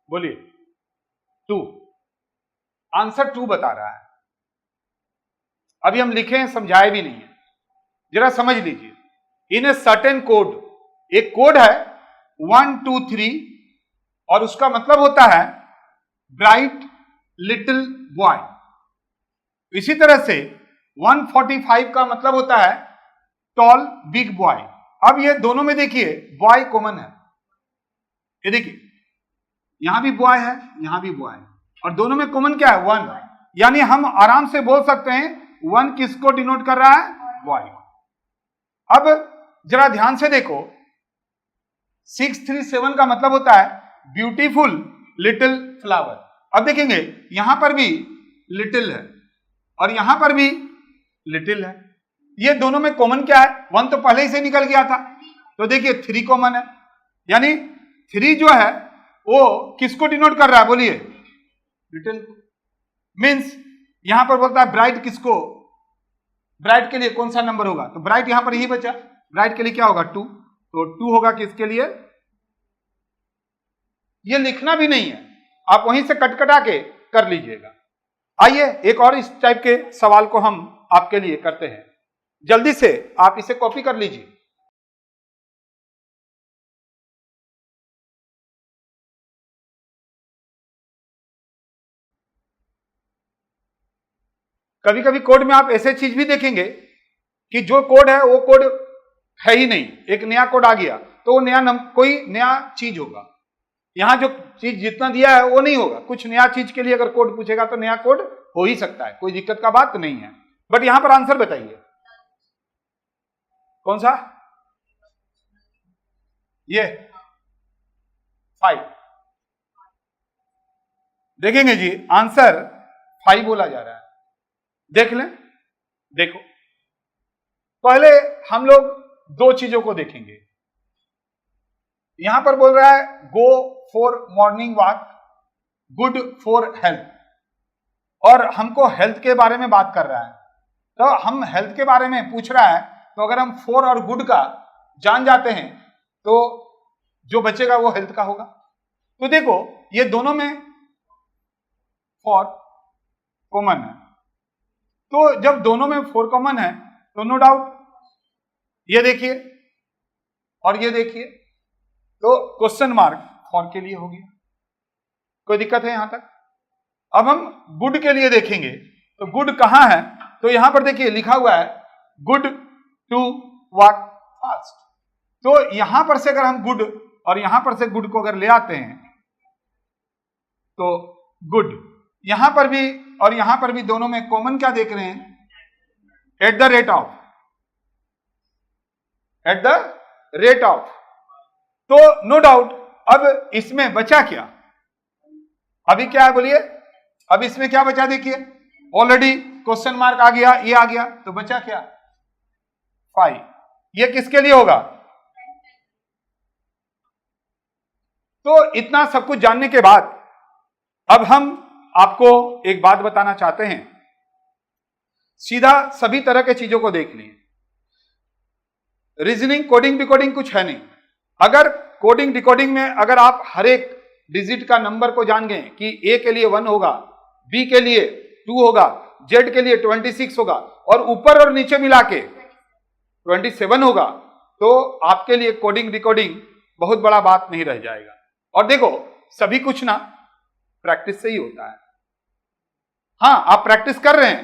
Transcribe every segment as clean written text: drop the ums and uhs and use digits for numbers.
बोलिए 2, आंसर 2 बता रहा है। अभी हम लिखे हैं, समझाए भी नहीं है, जरा समझ लीजिए। इन ए सर्टेन कोड, एक कोड है 1 2 3 और उसका मतलब होता है ब्राइट लिटिल बॉय। इसी तरह से 145 का मतलब होता है टॉल बिग बॉय। अब ये दोनों में देखिए बॉय कॉमन है, ये देखिए यहां भी बॉय है, यहां भी बॉय है, और दोनों में कॉमन क्या है 1। यानी हम आराम से बोल सकते हैं 1 किसको डिनोट कर रहा है, बॉय। अब जरा ध्यान से देखो, 637 का मतलब होता है ब्यूटीफुल लिटिल फ्लावर। अब देखेंगे यहां पर भी लिटिल है और यहां पर भी लिटिल है, ये दोनों में कॉमन क्या है, 1 तो पहले ही से निकल गया था, तो देखिए 3 कॉमन है। यानी 3 जो है वो किसको डिनोट कर रहा है, बोलिए लिटिल। मींस यहां पर बोलता है ब्राइट किसको, ब्राइट के लिए कौन सा नंबर होगा, तो ब्राइट यहां पर यही बचा, ब्राइट के लिए क्या होगा 2, तो 2 होगा किसके लिए। ये लिखना भी नहीं है, आप वहीं से कटकटा के कर लीजिएगा। आइए एक और इस टाइप के सवाल को हम आपके लिए करते हैं, जल्दी से आप इसे कॉपी कर लीजिए। कभी कभी कोड में आप ऐसे चीज भी देखेंगे कि जो कोड है वो कोड है ही नहीं, एक नया कोड आ गया तो वो नया कोई नया चीज होगा। यहां जो चीज जितना दिया है वो नहीं होगा, कुछ नया चीज के लिए अगर कोड पूछेगा तो नया कोड हो ही सकता है, कोई दिक्कत का बात नहीं है। बट यहां पर आंसर बताइए कौन सा, ये 5। देखेंगे जी आंसर 5 बोला जा रहा है, देख लें। देखो पहले हम लोग 2 चीजों को देखेंगे। यहां पर बोल रहा है go for morning walk, good for health, और हमको हेल्थ के बारे में बात कर रहा है, तो हम हेल्थ के बारे में पूछ रहा है, तो अगर हम फॉर और गुड का जान जाते हैं तो जो बचेगा वो हेल्थ का होगा। तो देखो ये दोनों में फॉर कॉमन है, तो जब दोनों में 4 कॉमन है तो नो डाउट ये देखिए और ये देखिए, तो क्वेश्चन मार्क फॉर के लिए हो गया। कोई दिक्कत है यहां तक। अब हम गुड के लिए देखेंगे, तो गुड कहां है, तो यहां पर देखिए लिखा हुआ है गुड टू वॉक फास्ट। तो यहां पर से अगर हम गुड और यहां पर से गुड को अगर ले आते हैं तो गुड, यहां पर भी और यहां पर भी दोनों में कॉमन क्या देख रहे हैं, at the rate of, at the rate of. तो नो डाउट अब इसमें बचा क्या, अभी क्या है बोलिए, अब इसमें क्या बचा, देखिए ऑलरेडी क्वेश्चन मार्क आ गया, ये आ गया, तो बचा क्या 5। ये किसके लिए होगा। तो इतना सब कुछ जानने के बाद अब हम आपको एक बात बताना चाहते हैं, सीधा सभी तरह के चीजों को देख लिए। रीजनिंग कोडिंग डिकोडिंग कुछ है नहीं। अगर कोडिंग डिकोडिंग में अगर आप हर एक डिजिट का नंबर को जान गए कि ए के लिए 1 होगा, बी के लिए 2 होगा, जेड के लिए 26 होगा और ऊपर और नीचे मिला के 27 होगा, तो आपके लिए कोडिंग डिकोडिंग बहुत बड़ा बात नहीं रह जाएगा। और देखो सभी कुछ ना प्रैक्टिस से ही होता है। हाँ आप प्रैक्टिस कर रहे हैं,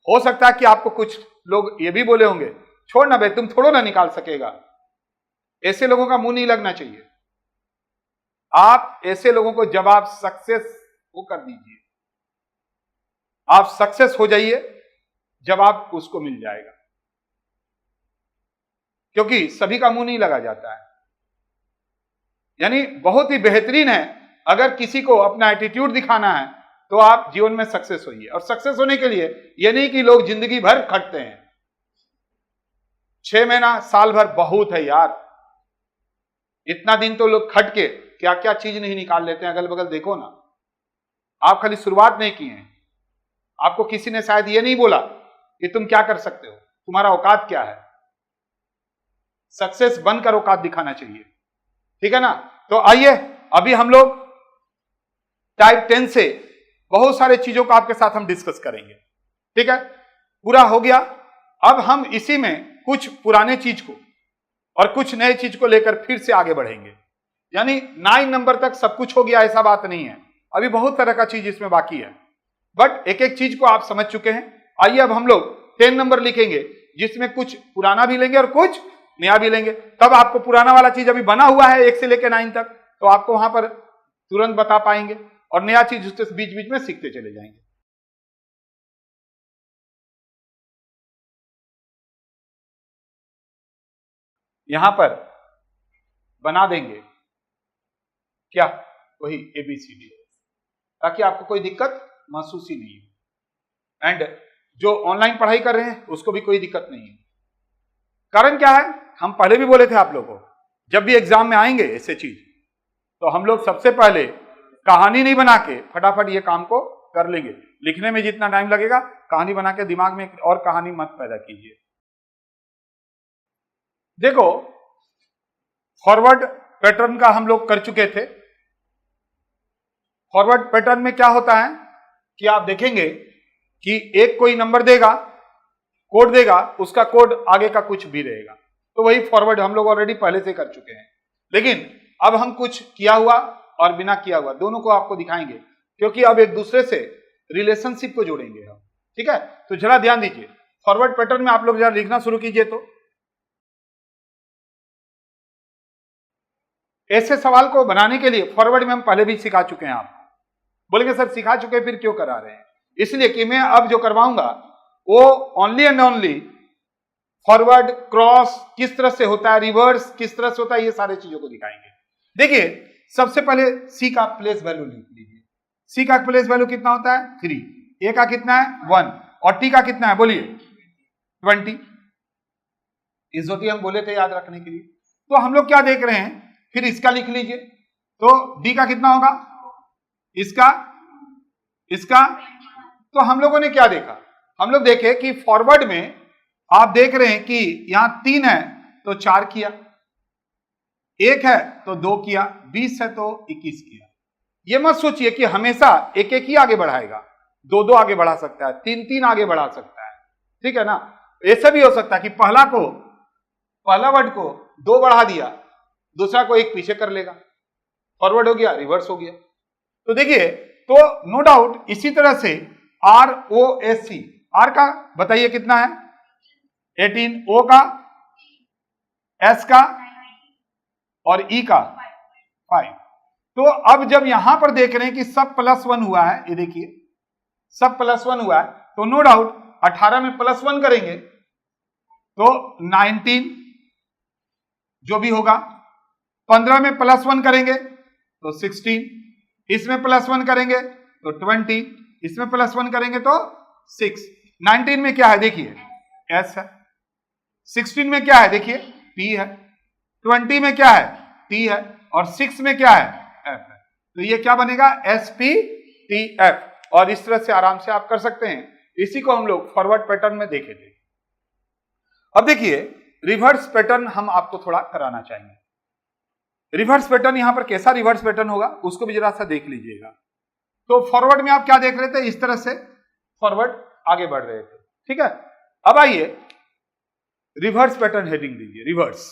हो सकता है कि आपको कुछ लोग ये भी बोले होंगे छोड़ ना भाई तुम थोड़ा ना निकाल सकेगा, ऐसे लोगों का मुंह नहीं लगना चाहिए। आप ऐसे लोगों को जब आप सक्सेस वो कर दीजिए, आप सक्सेस हो जाइए जब आप उसको मिल जाएगा, क्योंकि सभी का मुंह नहीं लगा जाता है। यानी बहुत ही बेहतरीन है, अगर किसी को अपना एटीट्यूड दिखाना है तो आप जीवन में सक्सेस होइए। और सक्सेस होने के लिए यह नहीं कि लोग जिंदगी भर खटते हैं, 6 महीना साल भर बहुत है यार, इतना दिन तो लोग खट के क्या क्या चीज नहीं निकाल लेते हैं। अगल बगल देखो ना, आप खाली शुरुआत नहीं किए हैं, आपको किसी ने शायद ये नहीं बोला कि तुम क्या कर सकते हो, तुम्हारा औकात क्या है। सक्सेस बनकर औकात दिखाना चाहिए, ठीक है ना। तो आइए अभी हम लोग टाइप 10 से बहुत सारे चीजों को आपके साथ हम डिस्कस करेंगे। ठीक है, पूरा हो गया। अब हम इसी में कुछ पुराने चीज को और कुछ नए चीज को लेकर फिर से आगे बढ़ेंगे। यानी 9 नंबर तक सब कुछ हो गया ऐसा बात नहीं है, अभी बहुत तरह का चीज इसमें बाकी है, बट एक एक चीज को आप समझ चुके हैं। आइए अब हम लोग 10 नंबर लिखेंगे, जिसमें कुछ पुराना भी लेंगे और कुछ नया भी लेंगे। तब आपको पुराना वाला चीज अभी बना हुआ है 1 से लेकर 9 तक, तो आपको वहां पर तुरंत बता पाएंगे, और नया चीज उसके बीच बीच में सीखते चले जाएंगे। यहां पर बना देंगे क्या, वही ABCD, ताकि आपको कोई दिक्कत महसूस ही नहीं हो, एंड जो ऑनलाइन पढ़ाई कर रहे हैं उसको भी कोई दिक्कत नहीं है। कारण क्या है, हम पहले भी बोले थे आप लोगों को, जब भी एग्जाम में आएंगे ऐसे चीज, तो हम लोग सबसे पहले कहानी नहीं बना के फटाफट ये काम को कर लेंगे। लिखने में जितना टाइम लगेगा, कहानी बना के दिमाग में और कहानी मत पैदा कीजिए। देखो, फॉरवर्ड पैटर्न का हम लोग कर चुके थे। फॉरवर्ड पैटर्न में क्या होता है कि आप देखेंगे कि एक कोई नंबर देगा, कोड देगा, उसका कोड आगे का कुछ भी रहेगा, तो वही फॉरवर्ड हम लोग ऑलरेडी पहले से कर चुके हैं। लेकिन अब हम कुछ किया हुआ और बिना किया हुआ दोनों को आपको दिखाएंगे, क्योंकि अब एक दूसरे से रिलेशनशिप को जोड़ेंगे हम। ठीक है, तो जरा ध्यान दीजिए, फॉरवर्ड पैटर्न में आप लोग जरा लिखना शुरू कीजिए। तो ऐसे सवाल को बनाने के लिए फॉरवर्ड में हम पहले भी सिखा चुके हैं। आप बोलेंगे सर सिखा चुके फिर क्यों करा रहे हैं? इसलिए कि मैं अब जो करवाऊंगा वो only and only forward, cross किस तरह से होता है, रिवर्स किस तरह से होता है, ये सारे चीजों को दिखाएंगे। देखिए, सबसे पहले सी का प्लेस वैल्यू लिख लीजिए। सी का प्लेस वैल्यू कितना होता है 3, ए का कितना है 1, और टी का कितना है बोलिए 20। इस होती हम बोले थे याद रखने के लिए। तो हम लोग क्या देख रहे हैं, फिर इसका लिख लीजिए, तो डी का कितना होगा, इसका, तो हम लोगों ने क्या देखा, हम लोग देखे कि फॉरवर्ड में आप देख रहे हैं कि यहां 3 है तो 4 किया, 1 है तो 2 किया, 20 है तो 21 किया। ये मत सोचिए कि हमेशा एक एक ही आगे बढ़ाएगा, 2 आगे बढ़ा सकता है, 3 आगे बढ़ा सकता है। ठीक है ना, ऐसा भी हो सकता है कि पहला वर्ड को 2 बढ़ा दिया, दूसरा को 1 पीछे कर लेगा, फॉरवर्ड हो गया, रिवर्स हो गया। तो देखिए, तो नो डाउट इसी तरह से ROSC, आर का बताइए कितना है 18, O का, S का और E का 5। तो अब जब यहां पर देख रहे हैं कि सब +1 हुआ है, ये देखिए सब +1 हुआ है, तो नो डाउट 18 में +1 करेंगे तो 19 जो भी होगा, 15 में +1 करेंगे तो 16, इसमें +1 करेंगे तो 20, इसमें +1 करेंगे तो 6। 19 में क्या है देखिए S है, 16 में क्या है देखिए P है, 20 में क्या है T है, और 6 में क्या है F है। तो ये क्या बनेगा SPTF, और इस तरह से आराम से आप कर सकते हैं। इसी को हम लोग फॉरवर्ड पैटर्न में देखे थे। अब देखिए, रिवर्स पैटर्न हम आपको थोड़ा कराना चाहेंगे। रिवर्स पैटर्न यहां पर कैसा रिवर्स पैटर्न होगा उसको भी जरा सा देख लीजिएगा। तो फॉरवर्ड में आप क्या देख रहे थे, इस तरह से फॉरवर्ड आगे बढ़ रहे थे। ठीक है, अब आइए रिवर्स पैटर्न हेडिंग दीजिए, रिवर्स।